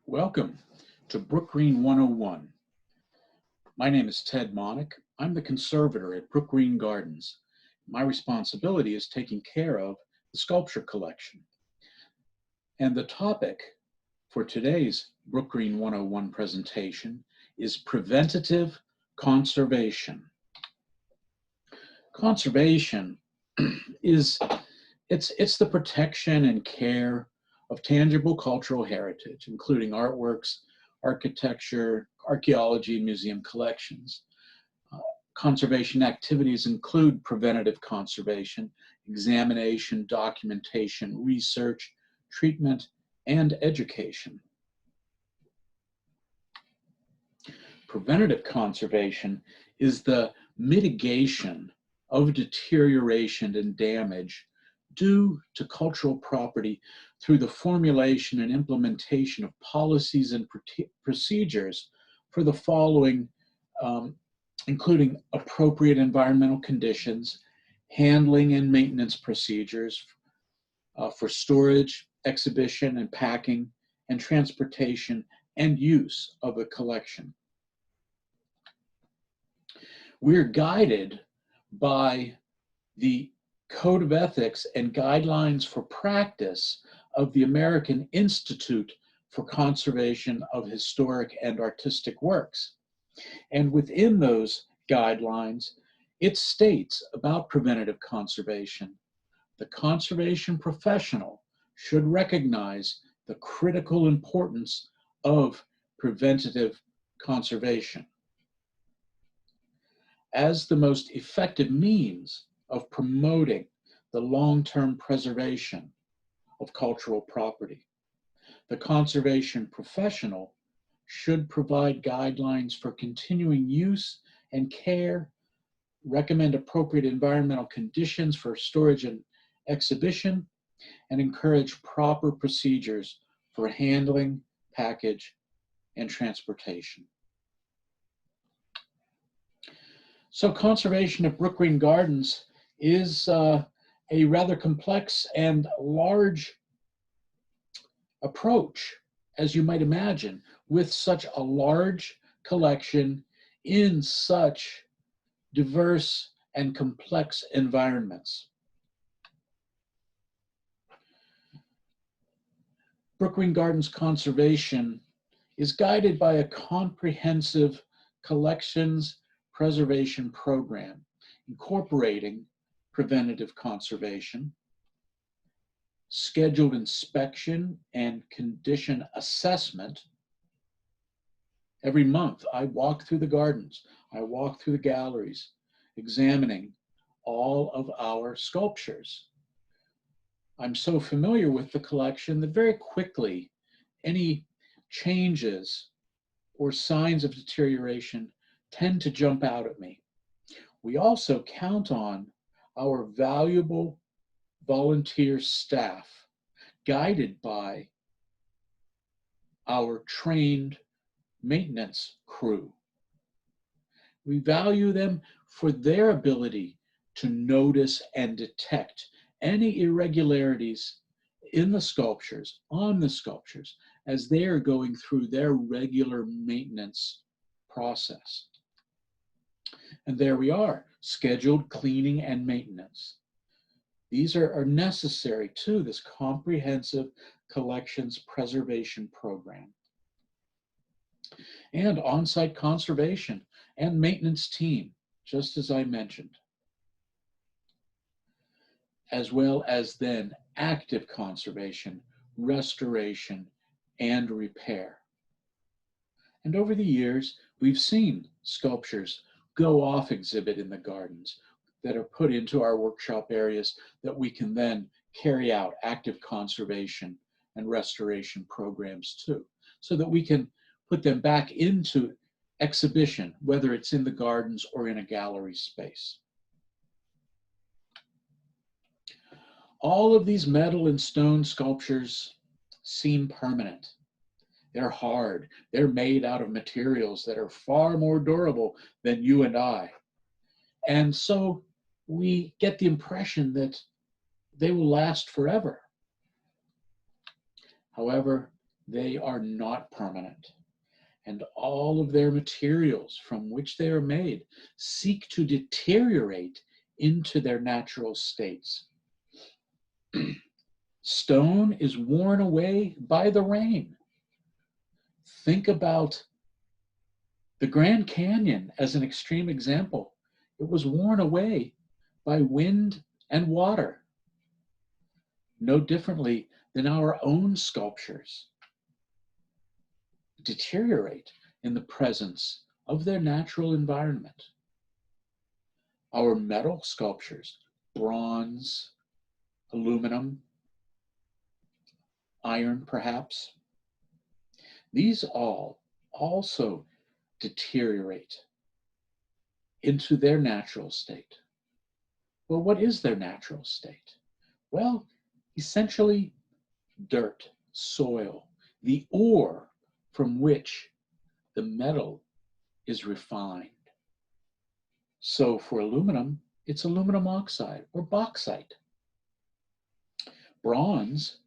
Welcome to Brookgreen 101. My name is Ted Monnich. I'm the conservator at Brookgreen Gardens. My responsibility is taking care of the sculpture collection. And the topic for today's Brookgreen 101 presentation is Preventative Conservation. Conservation is the protection and care of tangible cultural heritage, including artworks, architecture, archaeology, and museum collections. Conservation activities include preventative conservation, examination, documentation, research, treatment, and education. Preventative conservation is the mitigation of deterioration and damage due to cultural property through the formulation and implementation of policies and procedures for the following, including appropriate environmental conditions, handling and maintenance procedures for storage, exhibition and packing, and transportation and use of a collection. We're guided by the Code of Ethics and Guidelines for Practice of the American Institute for Conservation of Historic and Artistic Works. And within those guidelines, it states about preventative conservation. The conservation professional should recognize the critical importance of preventative conservation as the most effective means of promoting the long-term preservation of cultural property. The conservation professional should provide guidelines for continuing use and care, recommend appropriate environmental conditions for storage and exhibition, and encourage proper procedures for handling, package, and transportation. So conservation at Brookgreen Gardens is a rather complex and large approach, as you might imagine, with such a large collection in such diverse and complex environments. Brookgreen Gardens conservation is guided by a comprehensive collections preservation program, incorporating preventative conservation, scheduled inspection and condition assessment. Every month, I walk through the gardens, I walk through the galleries, examining all of our sculptures. I'm so familiar with the collection that very quickly, any changes or signs of deterioration tend to jump out at me. We also count on our valuable volunteer staff, guided by our trained maintenance crew. We value them for their ability to notice and detect any irregularities in the sculptures, on the sculptures, as they are going through their regular maintenance process. And there we are, scheduled cleaning and maintenance. These are necessary to this comprehensive collections preservation program. And on-site conservation and maintenance team, just as I mentioned. As well as then active conservation, restoration, and repair. And over the years, we've seen sculptures go off exhibit in the gardens that are put into our workshop areas that we can then carry out active conservation and restoration programs too, so that we can put them back into exhibition, whether it's in the gardens or in a gallery space. All of these metal and stone sculptures seem permanent. They're hard. They're made out of materials that are far more durable than you and I. And so we get the impression that they will last forever. However, they are not permanent. And all of their materials from which they are made seek to deteriorate into their natural states. Stone is worn away by the rain. Think about the Grand Canyon as an extreme example. It was worn away by wind and water, no differently than our own sculptures deteriorate in the presence of their natural environment. Our metal sculptures, bronze, aluminum, iron perhaps, these all also deteriorate into their natural state. Well, what is their natural state? Well, essentially dirt, soil, the ore from which the metal is refined. So for aluminum, it's aluminum oxide or bauxite. Bronze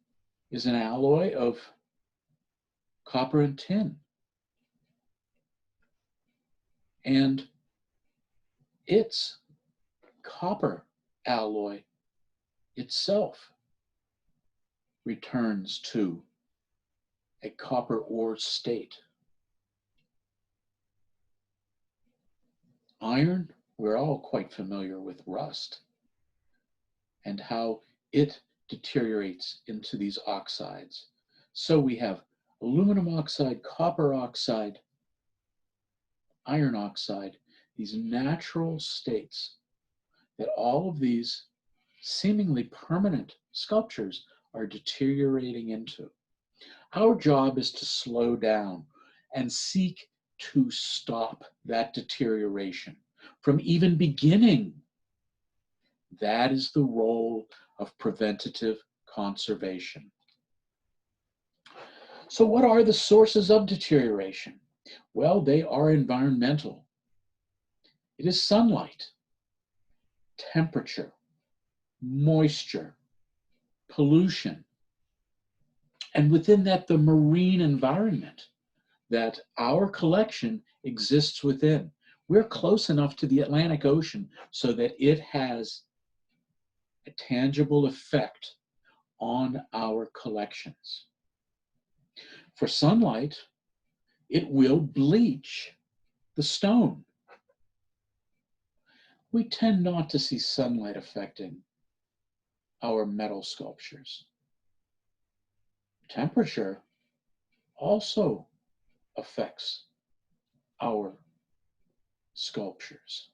is an alloy of copper and tin. And its copper alloy itself returns to a copper ore state. Iron, we're all quite familiar with rust and how it deteriorates into these oxides. So we have aluminum oxide, copper oxide, iron oxide, these natural states that all of these seemingly permanent sculptures are deteriorating into. Our job is to slow down and seek to stop that deterioration from even beginning. That is the role of preventative conservation. So what are the sources of deterioration? Well, they are environmental. It is sunlight, temperature, moisture, pollution, and within that, the marine environment that our collection exists within. We're close enough to the Atlantic Ocean so that it has a tangible effect on our collections. For sunlight, it will bleach the stone. We tend not to see sunlight affecting our metal sculptures. Temperature also affects our sculptures.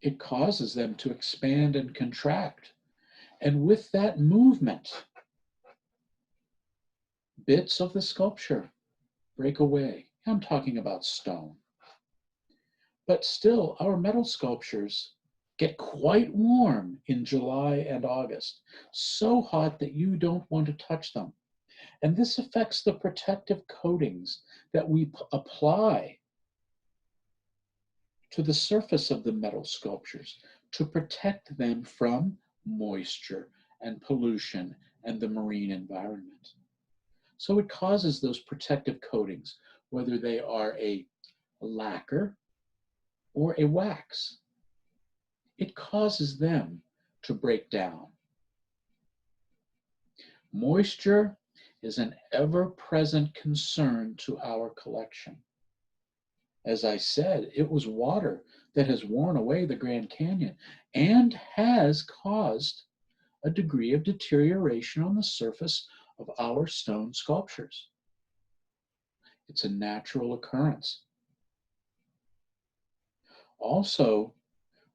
It causes them to expand and contract. And with that movement, bits of the sculpture break away. I'm talking about stone. But still, our metal sculptures get quite warm in July and August, so hot that you don't want to touch them. And this affects the protective coatings that we apply to the surface of the metal sculptures to protect them from moisture and pollution and the marine environment. So it causes those protective coatings, whether they are a lacquer or a wax. It causes them to break down. Moisture is an ever-present concern to our collection. As I said, it was water that has worn away the Grand Canyon and has caused a degree of deterioration on the surface of our stone sculptures. It's a natural occurrence. Also,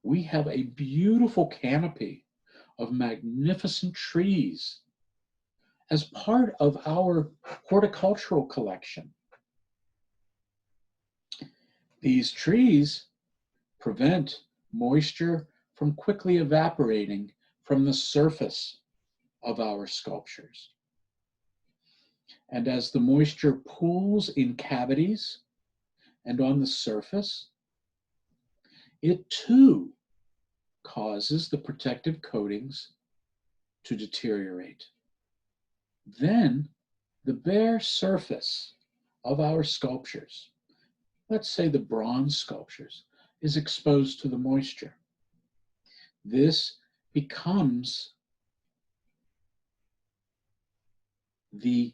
we have a beautiful canopy of magnificent trees as part of our horticultural collection. These trees prevent moisture from quickly evaporating from the surface of our sculptures. And as the moisture pools in cavities and on the surface, it too causes the protective coatings to deteriorate. Then the bare surface of our sculptures, let's say the bronze sculptures, is exposed to the moisture. This becomes the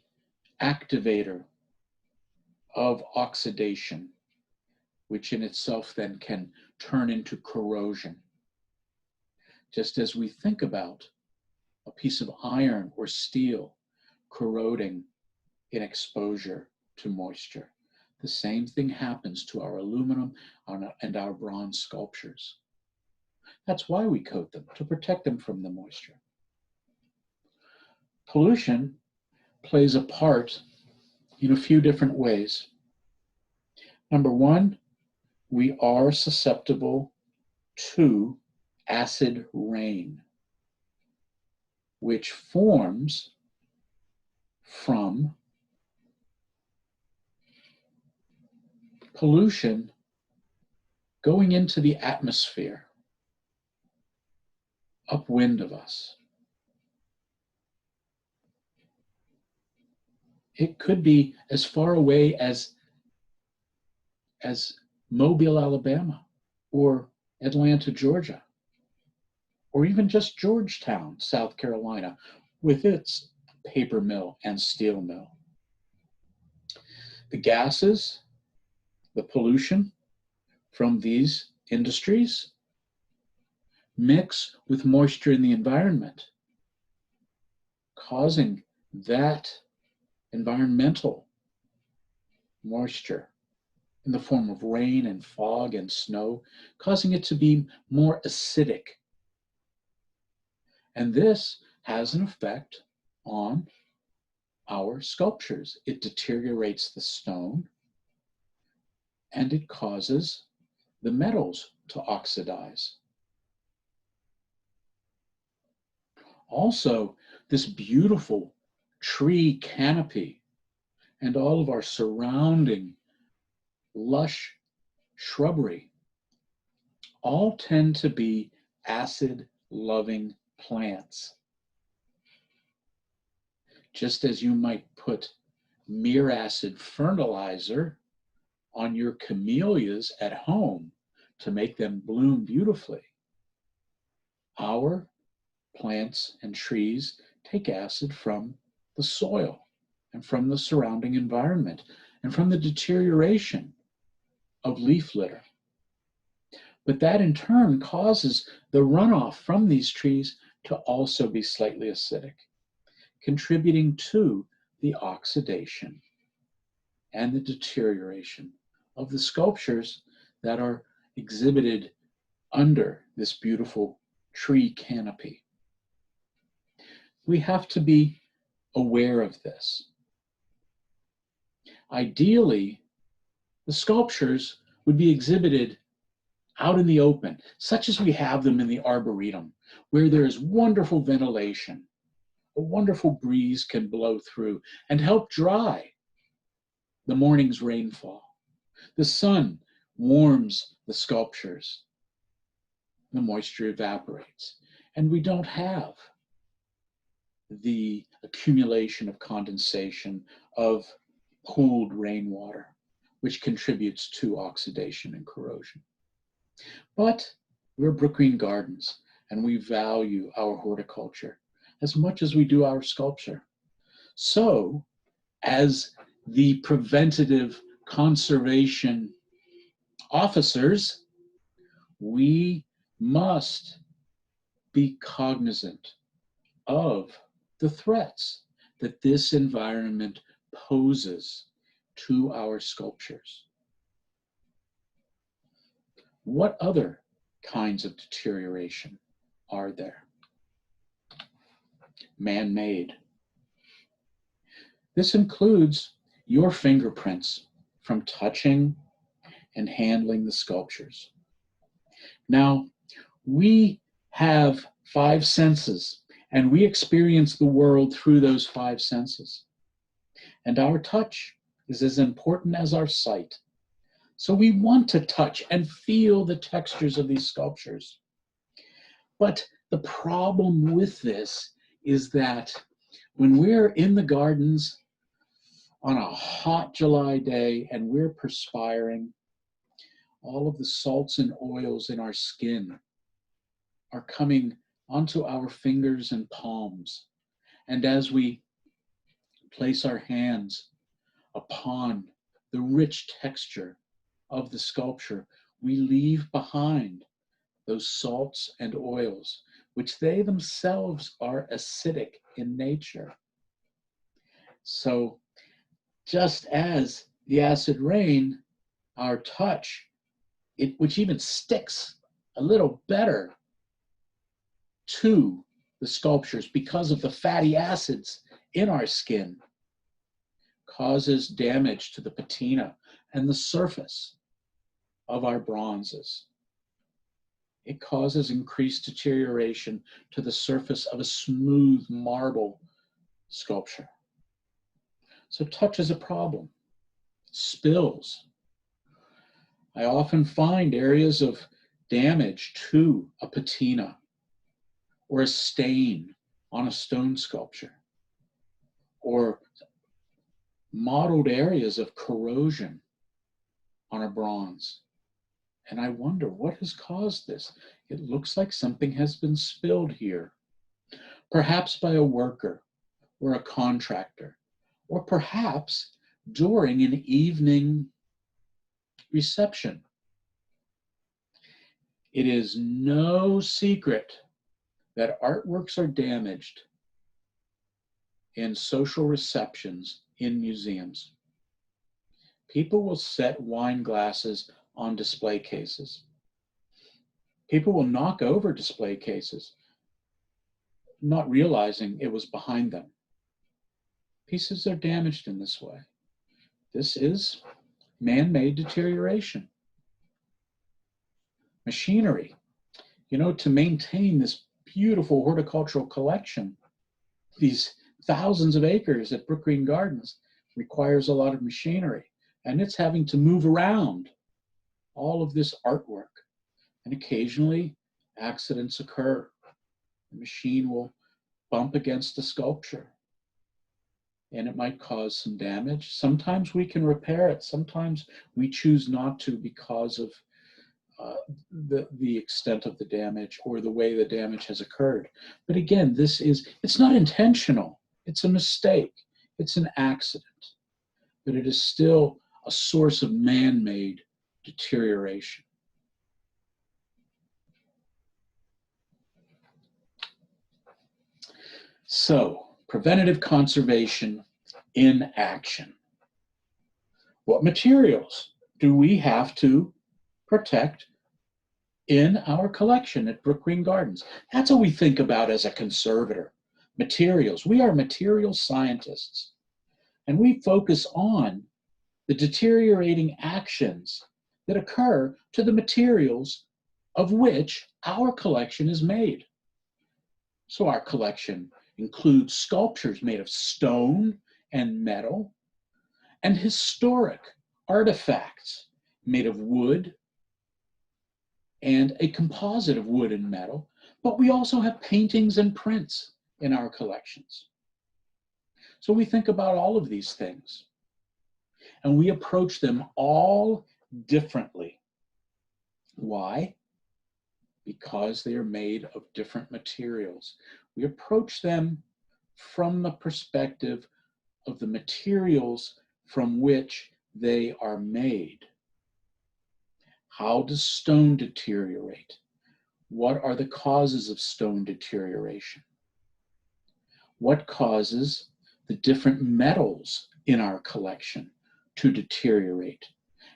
activator of oxidation, which in itself then can turn into corrosion. Just as we think about a piece of iron or steel corroding in exposure to moisture, the same thing happens to our aluminum and our bronze sculptures. That's why we coat them, to protect them from the moisture. Pollution plays a part in a few different ways. Number one, we are susceptible to acid rain, which forms from pollution going into the atmosphere upwind of us. It could be as far away as Mobile, Alabama, or Atlanta, Georgia, or even just Georgetown, South Carolina, with its paper mill and steel mill. The gases, the pollution from these industries mix with moisture in the environment, causing that environmental moisture in the form of rain and fog and snow, causing it to be more acidic. And this has an effect on our sculptures. It deteriorates the stone, and it causes the metals to oxidize. Also, this beautiful tree canopy and all of our surrounding lush shrubbery all tend to be acid-loving plants. Just as you might put mere acid fertilizer on your camellias at home to make them bloom beautifully, our plants and trees take acid from the soil and from the surrounding environment and from the deterioration of leaf litter. But that in turn causes the runoff from these trees to also be slightly acidic, contributing to the oxidation and the deterioration of the sculptures that are exhibited under this beautiful tree canopy. We have to be aware of this. Ideally, the sculptures would be exhibited out in the open, such as we have them in the Arboretum, where there is wonderful ventilation. A wonderful breeze can blow through and help dry the morning's rainfall. The sun warms the sculptures. The moisture evaporates, and we don't have the accumulation of condensation of pooled rainwater, which contributes to oxidation and corrosion. But we're Brookgreen Gardens, and we value our horticulture as much as we do our sculpture. So, as the preventative conservation officers, we must be cognizant of the threats that this environment poses to our sculptures. What other kinds of deterioration are there? Man-made. This includes your fingerprints from touching and handling the sculptures. Now, we have 5 senses, and we experience the world through those 5 senses. And our touch is as important as our sight. So we want to touch and feel the textures of these sculptures. But the problem with this is that When we're in the gardens on a hot July day and we're perspiring, all of the salts and oils in our skin are coming onto our fingers and palms. And as we place our hands upon the rich texture of the sculpture, we leave behind those salts and oils, which they themselves are acidic in nature. So just as the acid rain, our touch, which even sticks a little better to the sculptures because of the fatty acids in our skin, causes damage to the patina and the surface of our bronzes. It causes increased deterioration to the surface of a smooth marble sculpture. So touch is a problem. Spills. I often find areas of damage to a patina or a stain on a stone sculpture, or mottled areas of corrosion on a bronze. And I wonder what has caused this. It looks like something has been spilled here, perhaps by a worker or a contractor, or perhaps during an evening reception. It is no secret that artworks are damaged in social receptions in museums. People will set wine glasses on display cases. People will knock over display cases, not realizing it was behind them. Pieces are damaged in this way. This is man-made deterioration. Machinery. You know, to maintain this beautiful horticultural collection, these thousands of acres at Brookgreen Gardens, requires a lot of machinery. And it's having to move around all of this artwork. And occasionally accidents occur. The machine will bump against the sculpture and it might cause some damage. Sometimes we can repair it. Sometimes we choose not to because of the extent of the damage or the way the damage has occurred. But again, it's not intentional. It's a mistake. It's an accident. But it is still a source of man-made deterioration. So, preventative conservation in action. What materials do we have to protect in our collection at Brookgreen Gardens? That's what we think about as a conservator. Materials. We are material scientists, and we focus on the deteriorating actions that occur to the materials of which our collection is made. So our collection includes sculptures made of stone and metal, and historic artifacts made of wood and a composite of wood and metal, but we also have paintings and prints in our collections. So we think about all of these things, and we approach them all differently. Why? Because they are made of different materials. We approach them from the perspective of the materials from which they are made. How does stone deteriorate? What are the causes of stone deterioration? What causes the different metals in our collection to deteriorate?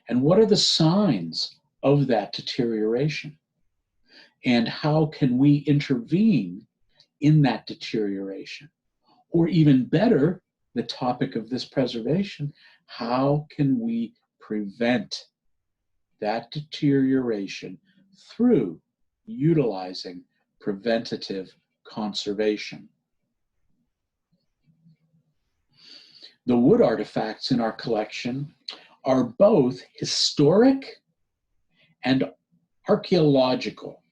And what are the signs of that deterioration? And how can we intervene in that deterioration? Or even better, the topic of this preservation, how can we prevent that deterioration through utilizing preventative conservation? The wood artifacts in our collection are both historic and archaeological.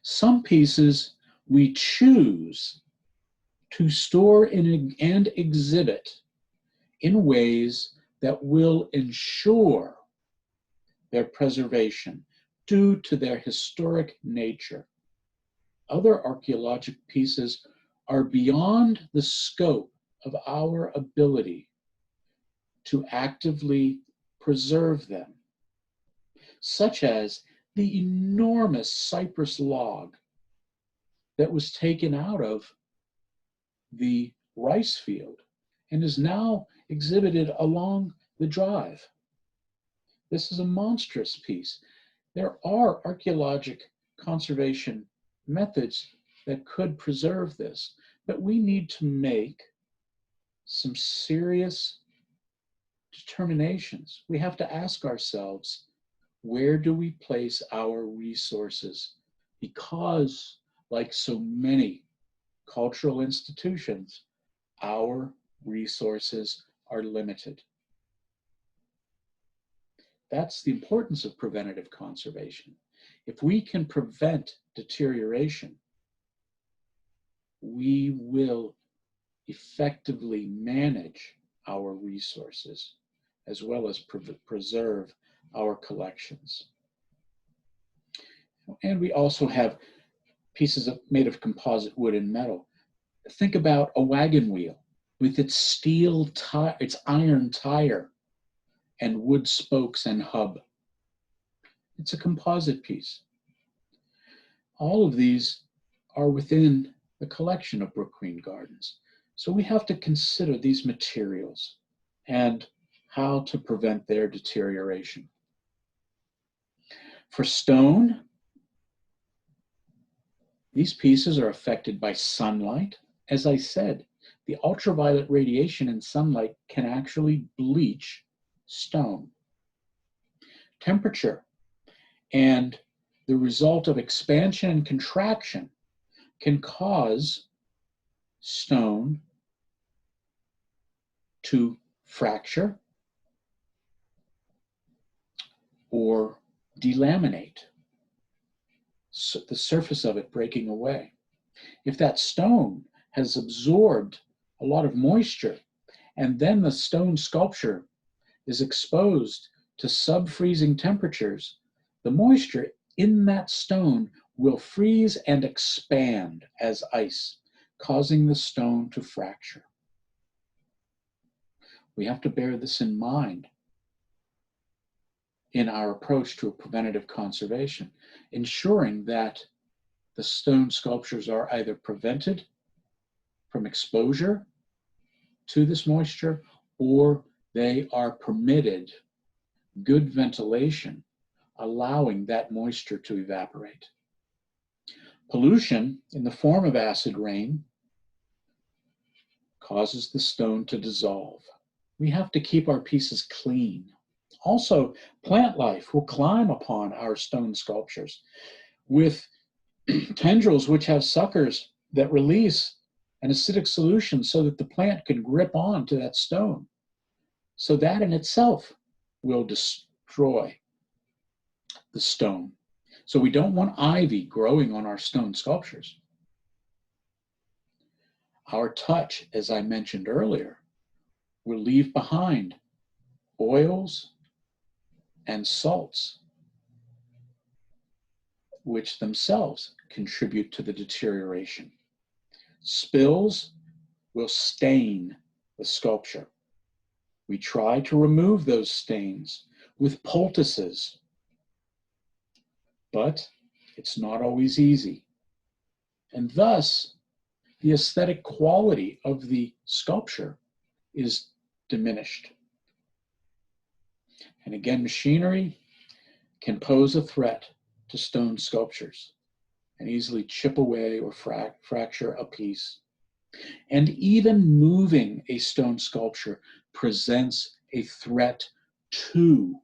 Some pieces we choose to store and exhibit in ways that will ensure their preservation due to their historic nature. Other archaeological pieces are beyond the scope of our ability to actively preserve them, such as the enormous cypress log that was taken out of the rice field and is now exhibited along the drive. This is a monstrous piece. There are archaeological conservation methods that could preserve this, but we need to make some serious determinations. We have to ask ourselves, where do we place our resources? Because, like so many cultural institutions, our resources are limited. That's the importance of preventative conservation. If we can prevent deterioration, we will effectively manage our resources as well as preserve our collections. And we also have pieces made of composite wood and metal. Think about a wagon wheel with its steel tire, its iron tire, and wood spokes and hub. It's a composite piece. All of these are within the collection of Brookgreen Gardens. So we have to consider these materials and how to prevent their deterioration. For stone, these pieces are affected by sunlight. As I said, the ultraviolet radiation in sunlight can actually bleach stone. Temperature and the result of expansion and contraction can cause stone to fracture or delaminate, so the surface of it breaking away. If that stone has absorbed a lot of moisture and then the stone sculpture is exposed to sub-freezing temperatures, the moisture in that stone will freeze and expand as ice, causing the stone to fracture. We have to bear this in mind in our approach to a preventative conservation, ensuring that the stone sculptures are either prevented from exposure to this moisture, or they are permitted good ventilation, allowing that moisture to evaporate. Pollution in the form of acid rain causes the stone to dissolve. We have to keep our pieces clean. Also, plant life will climb upon our stone sculptures with tendrils which have suckers that release an acidic solution so that the plant can grip on to that stone. So that in itself will destroy the stone. So we don't want ivy growing on our stone sculptures. Our touch, as I mentioned earlier, will leave behind oils and salts, which themselves contribute to the deterioration. Spills will stain the sculpture. We try to remove those stains with poultices, but it's not always easy. And thus, the aesthetic quality of the sculpture is diminished. And again, machinery can pose a threat to stone sculptures and easily chip away or fracture a piece. And even moving a stone sculpture presents a threat to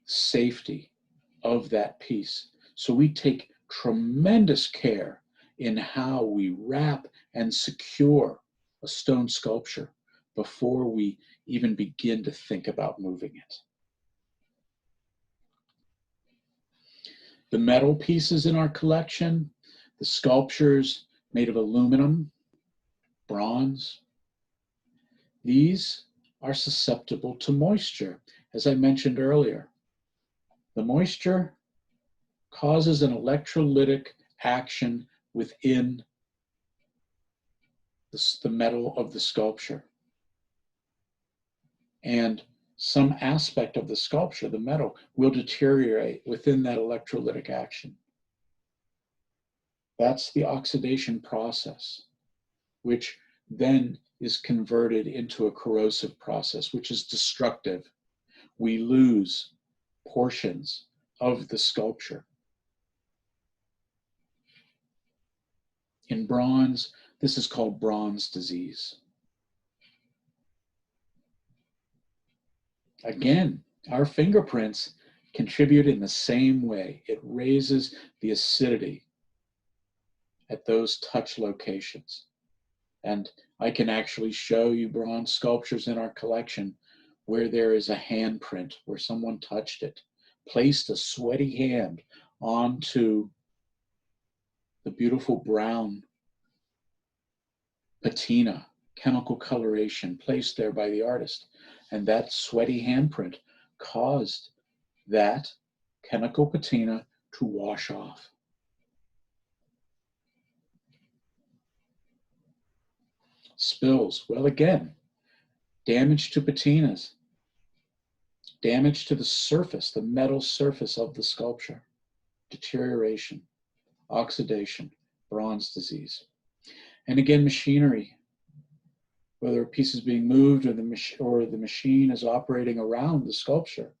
safety of that piece. So we take tremendous care in how we wrap and secure a stone sculpture before we even begin to think about moving it. The metal pieces in our collection, The sculptures made of aluminum, bronze, these are susceptible to moisture, as I mentioned earlier. The moisture causes an electrolytic action within the metal of the sculpture. And some aspect of the sculpture, the metal, will deteriorate within that electrolytic action. That's the oxidation process, which then is converted into a corrosive process, which is destructive. We lose portions of the sculpture. In bronze, this is called bronze disease. Again, our fingerprints contribute in the same way. It raises the acidity at those touch locations. And I can actually show you bronze sculptures in our collection where there is a handprint, where someone touched it, placed a sweaty hand onto the beautiful brown patina, chemical coloration placed there by the artist. And that sweaty handprint caused that chemical patina to wash off. Spills, well, again, damage to patinas, damage to the surface, the metal surface of the sculpture, deterioration, oxidation, bronze disease. And again, machinery, whether a piece is being moved or the machine is operating around the sculpture,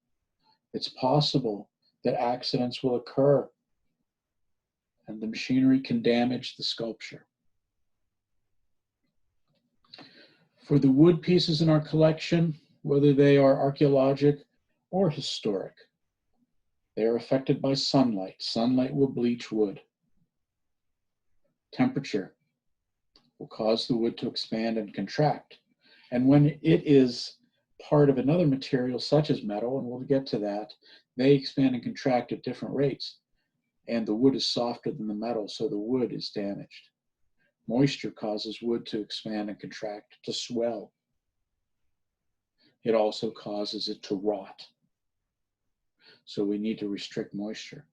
it's possible that accidents will occur and the machinery can damage the sculpture. For the wood pieces in our collection, whether they are archaeologic or historic, they are affected by sunlight. Sunlight will bleach wood. Temperature will cause the wood to expand and contract. And when it is part of another material, such as metal, and we'll get to that, they expand and contract at different rates. And the wood is softer than the metal, so the wood is damaged. Moisture causes wood to expand and contract, to swell. It also causes it to rot. So we need to restrict moisture.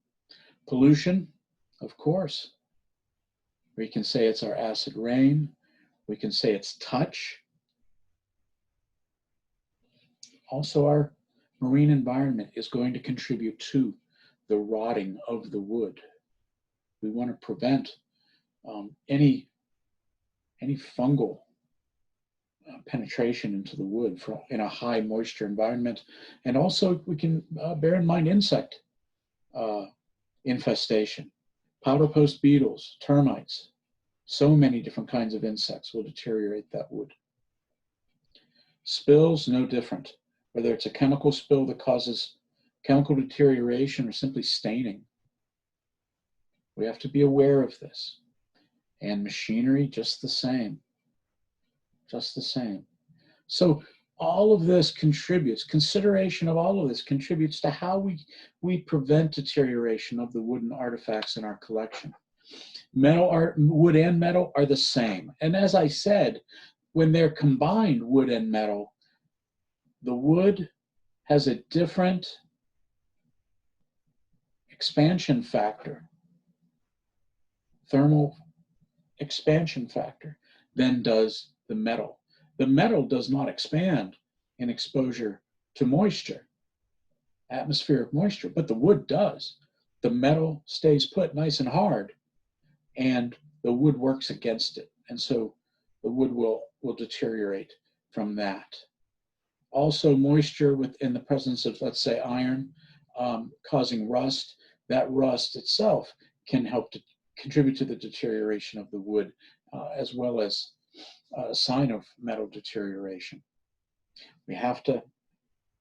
Pollution, of course. We can say it's our acid rain. We can say it's touch. Also, our marine environment is going to contribute to the rotting of the wood. We want to prevent any fungal penetration into the wood in a high moisture environment. And also we can bear in mind insect infestation. Powder post beetles, termites, so many different kinds of insects will deteriorate that wood. Spills, no different. Whether it's a chemical spill that causes chemical deterioration or simply staining. We have to be aware of this. And machinery, just the same. Just the same. So all of this contributes, consideration of all of this contributes to how we prevent deterioration of the wooden artifacts in our collection. Wood and metal are the same. And as I said, when they're combined, wood and metal, the wood has a different expansion factor, thermal expansion factor, than does the metal. The metal does not expand in exposure to moisture, atmospheric moisture, but the wood does. The metal stays put nice and hard, and the wood works against it. And so the wood will deteriorate from that. Also, moisture within the presence of, let's say, iron, causing rust. That rust itself can help to contribute to the deterioration of the wood, as well as a sign of metal deterioration. We have to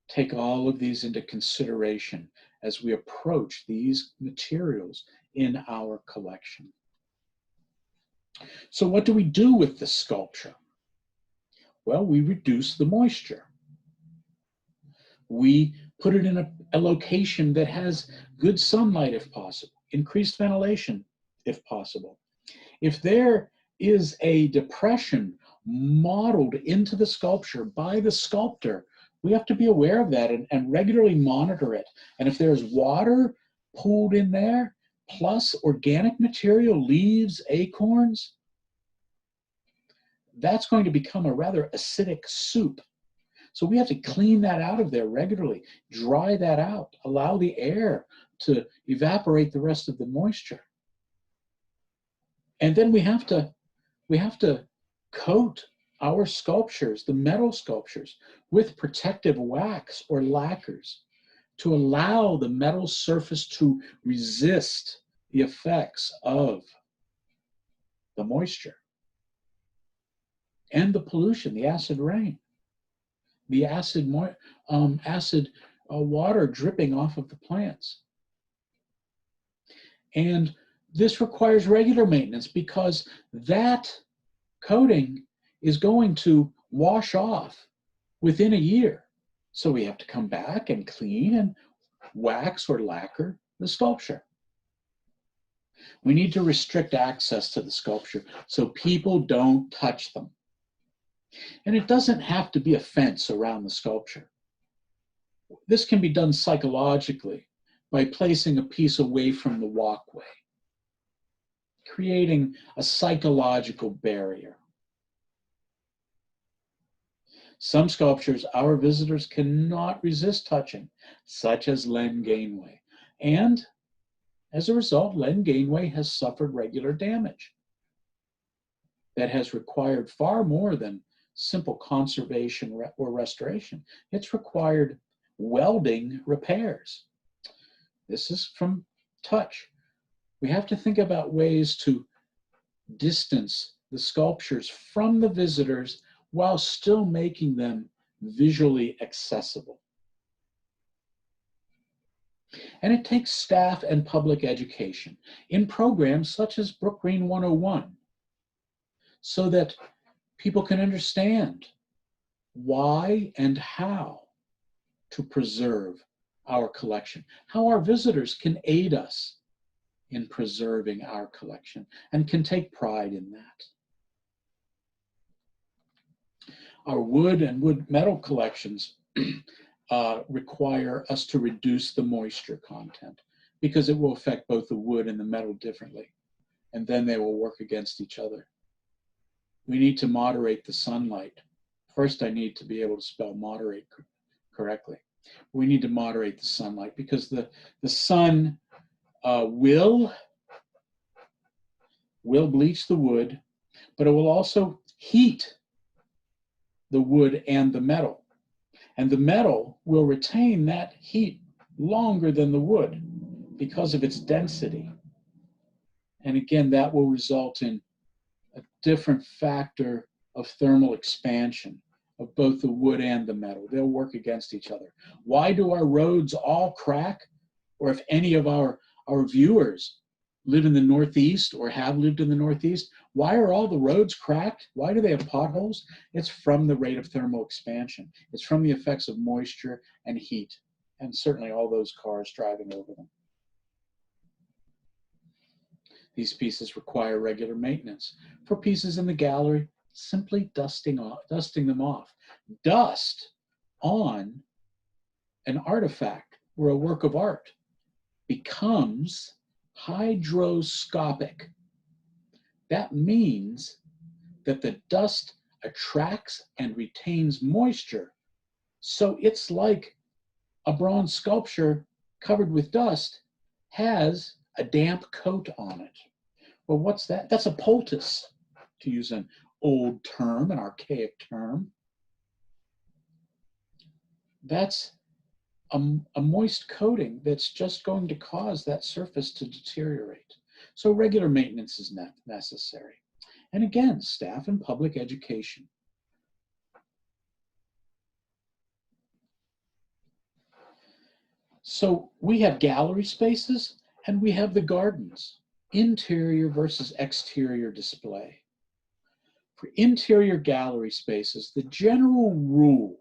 take all of these into consideration as we approach these materials in our collection. So what do we do with the sculpture? Well, we reduce the moisture. We put it in a location that has good sunlight if possible, increased ventilation if possible. If there is a depression modeled into the sculpture by the sculptor, we have to be aware of that and regularly monitor it. And if there's water pooled in there, plus organic material, leaves, acorns, that's going to become a rather acidic soup. So we have to clean that out of there regularly, dry that out, allow the air to evaporate the rest of the moisture. And then we have to coat our sculptures, the metal sculptures, with protective wax or lacquers to allow the metal surface to resist the effects of the moisture and the pollution, the acid rain, the acid water dripping off of the plants. And this requires regular maintenance because that coating is going to wash off within a year. So we have to come back and clean and wax or lacquer the sculpture. We need to restrict access to the sculpture so people don't touch them. And it doesn't have to be a fence around the sculpture. This can be done psychologically by placing a piece away from the walkway, creating a psychological barrier. Some sculptures our visitors cannot resist touching, such as Len Gainway. And as a result, Len Gainway has suffered regular damage that has required far more than simple conservation or restoration. It's required welding repairs. This is from touch. We have to think about ways to distance the sculptures from the visitors while still making them visually accessible. And it takes staff and public education in programs such as Brookgreen 101 so that people can understand why and how to preserve our collection, how our visitors can aid us in preserving our collection and can take pride in that. Our wood and wood metal collections require us to reduce the moisture content because it will affect both the wood and the metal differently, and then they will work against each other. We need to moderate the sunlight. First, I need to be able to spell moderate correctly. We need to moderate the sunlight because the sun will bleach the wood, but it will also heat the wood and the metal. And the metal will retain that heat longer than the wood because of its density. And again, that will result in a different factor of thermal expansion of both the wood and the metal. They'll work against each other. Why do our roads all crack? Or if any of our viewers live in the Northeast or have lived in the Northeast, why are all the roads cracked? Why do they have potholes? It's from the rate of thermal expansion. It's from the effects of moisture and heat, and certainly all those cars driving over them. These pieces require regular maintenance. For pieces in the gallery, simply dusting them off. Dust on an artifact or a work of art becomes hydroscopic. That means that the dust attracts and retains moisture. So it's like a bronze sculpture covered with dust has a damp coat on it. Well, what's that? That's a poultice, to use an old term, an archaic term. That's a moist coating that's just going to cause that surface to deteriorate. So regular maintenance is necessary. And again, staff and public education. So we have gallery spaces and we have the gardens, interior versus exterior display. For interior gallery spaces, the general rule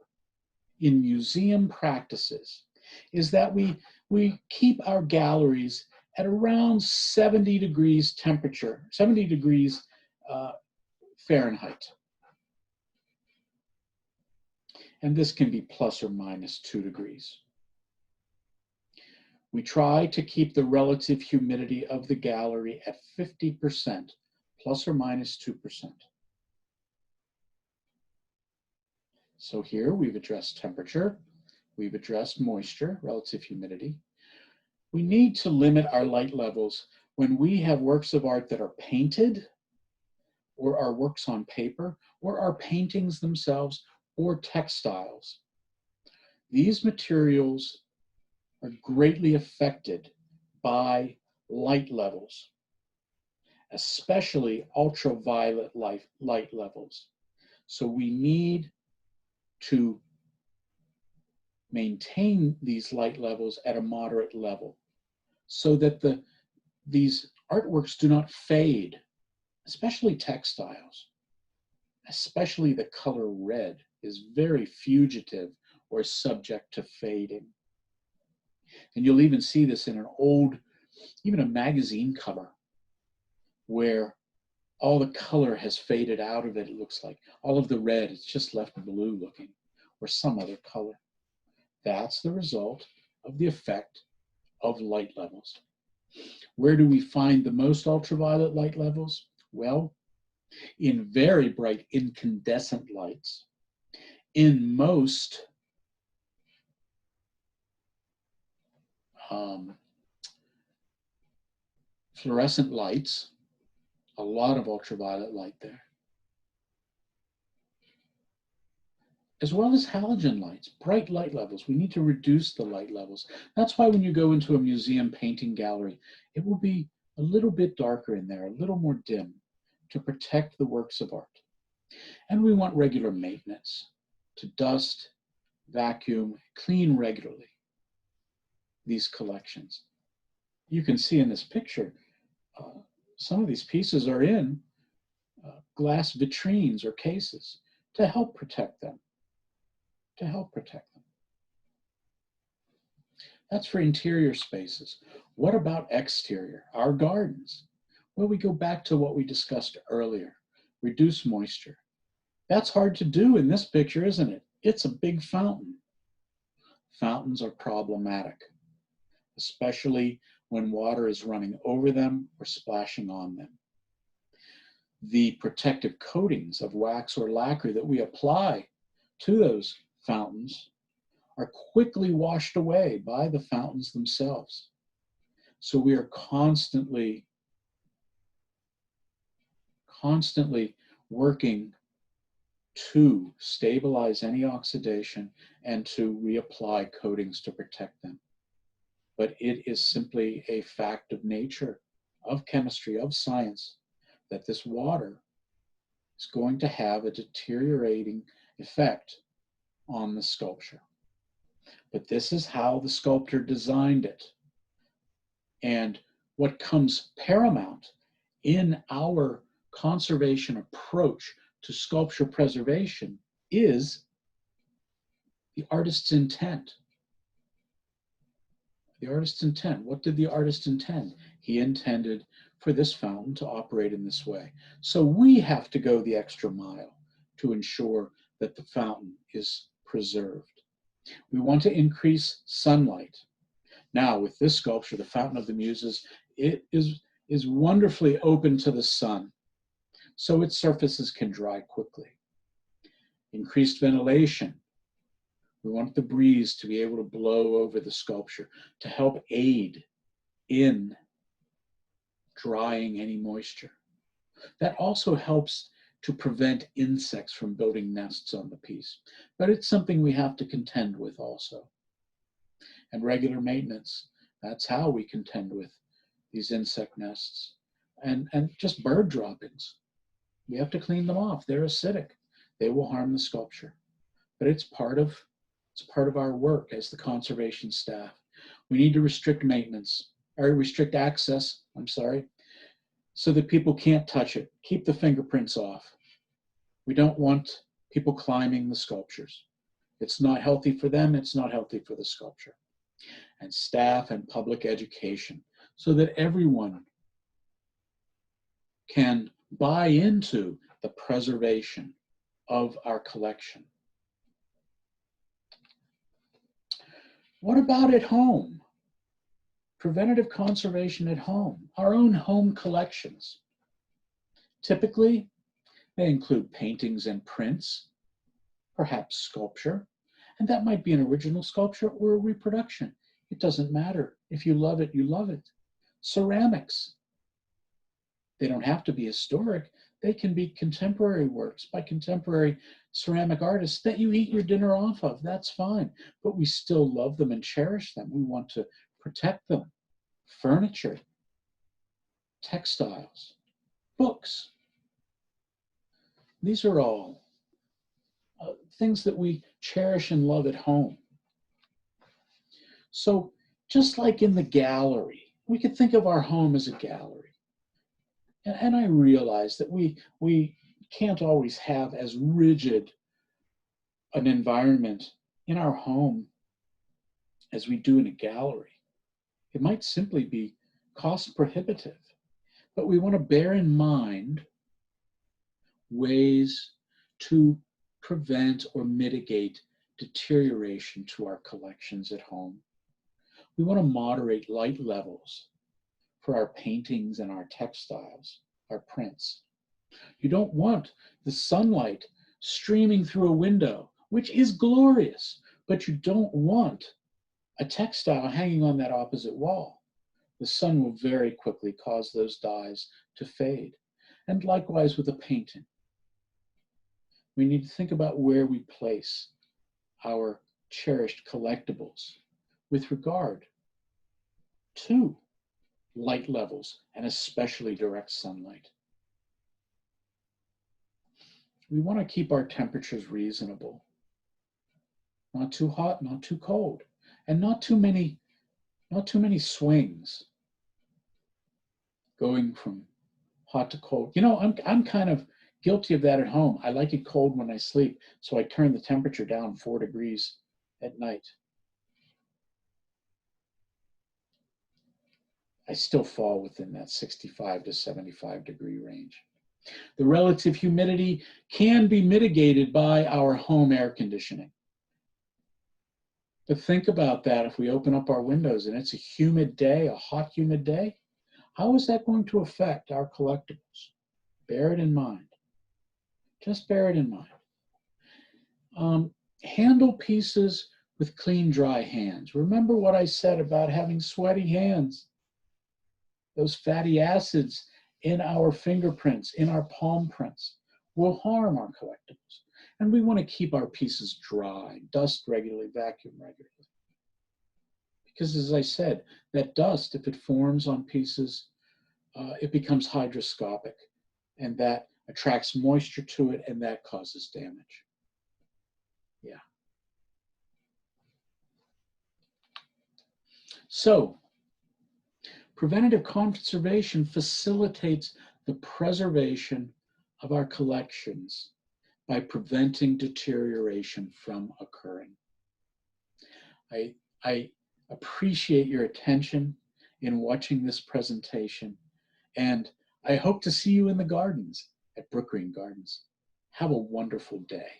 in museum practices is that we keep our galleries at around 70 degrees temperature, 70 degrees Fahrenheit. And this can be plus or minus 2 degrees. We try to keep the relative humidity of the gallery at 50%, plus or minus 2%. So here we've addressed temperature, we've addressed moisture, relative humidity. We need to limit our light levels when we have works of art that are painted, or our works on paper, or our paintings themselves, or textiles. These materials are greatly affected by light levels, especially ultraviolet light levels. So we need to maintain these light levels at a moderate level so that these artworks do not fade, especially textiles. Especially the color red is very fugitive or subject to fading. And you'll even see this in an old, even a magazine cover, where all the color has faded out of it, it looks like. All of the red, it's just left blue looking, or some other color. That's the result of the effect of light levels. Where do we find the most ultraviolet light levels? Well, in very bright incandescent lights, in most fluorescent lights, a lot of ultraviolet light there, as well as halogen lights, bright light levels. We need to reduce the light levels. That's why when you go into a museum painting gallery, it will be a little bit darker in there, a little more dim, to protect the works of art. And we want regular maintenance, to dust, vacuum, clean regularly these collections. You can see in this picture, some of these pieces are in glass vitrines or cases to help protect them, That's for interior spaces. What about exterior, our gardens? Well, we go back to what we discussed earlier, reduce moisture. That's hard to do in this picture, isn't it? It's a big fountain. Fountains are problematic, especially when water is running over them or splashing on them. The protective coatings of wax or lacquer that we apply to those fountains are quickly washed away by the fountains themselves. So we are constantly working to stabilize any oxidation and to reapply coatings to protect them. But it is simply a fact of nature, of chemistry, of science, that this water is going to have a deteriorating effect on the sculpture. But this is how the sculptor designed it. And what comes paramount in our conservation approach to sculpture preservation is the artist's intent. The artist's intent. What did the artist intend? He intended for this fountain to operate in this way. So we have to go the extra mile to ensure that the fountain is preserved. We want to increase sunlight. Now, with this sculpture, the Fountain of the Muses, it is wonderfully open to the sun, so its surfaces can dry quickly. Increased ventilation. We want the breeze to be able to blow over the sculpture to help aid in drying any moisture. That also helps to prevent insects from building nests on the piece, but it's something we have to contend with also. And regular maintenance, that's how we contend with these insect nests and just bird droppings. We have to clean them off. They're acidic. They will harm the sculpture. But it's part of our work as the conservation staff. We need to restrict access, so that people can't touch it. Keep the fingerprints off. We don't want people climbing the sculptures. It's not healthy for them, it's not healthy for the sculpture. And staff and public education. so that everyone can buy into the preservation of our collection. What about at home? Preventative conservation at home, our own home collections. Typically, they include paintings and prints, perhaps sculpture, and that might be an original sculpture or a reproduction. It doesn't matter. If you love it, you love it. Ceramics. They don't have to be historic. They can be contemporary works by contemporary ceramic artists that you eat your dinner off of. That's fine. But we still love them and cherish them. We want to protect them. Furniture, textiles, books. These are all things that we cherish and love at home. So just like in the gallery, we could think of our home as a gallery. And I realize that we can't always have as rigid an environment in our home as we do in a gallery. It might simply be cost prohibitive, but we want to bear in mind ways to prevent or mitigate deterioration to our collections at home. We want to moderate light levels for our paintings and our textiles, our prints. You don't want the sunlight streaming through a window, which is glorious, but you don't want a textile hanging on that opposite wall. The sun will very quickly cause those dyes to fade. And likewise with a painting. We need to think about where we place our cherished collectibles with regard to light levels and especially direct sunlight. We want to keep our temperatures reasonable. Not too hot, not too cold, and not too many swings going from hot to cold. You know, I'm kind of guilty of that at home. I like it cold when I sleep, so I turn the temperature down 4 degrees at night. I still fall within that 65 to 75 degree range. The relative humidity can be mitigated by our home air conditioning. But think about that. If we open up our windows and it's a humid day, a hot, humid day, how is that going to affect our collectibles? Bear it in mind. Just bear it in mind. Handle pieces with clean, dry hands. Remember what I said about having sweaty hands. Those fatty acids in our fingerprints, in our palm prints, will harm our collectibles. And we want to keep our pieces dry, dust regularly, vacuum regularly. Because as I said, that dust, if it forms on pieces, it becomes hygroscopic, and that attracts moisture to it, and that causes damage. Yeah. So, preventative conservation facilitates the preservation of our collections by preventing deterioration from occurring. I appreciate your attention in watching this presentation, and I hope to see you in the gardens at Brookgreen Gardens. Have a wonderful day.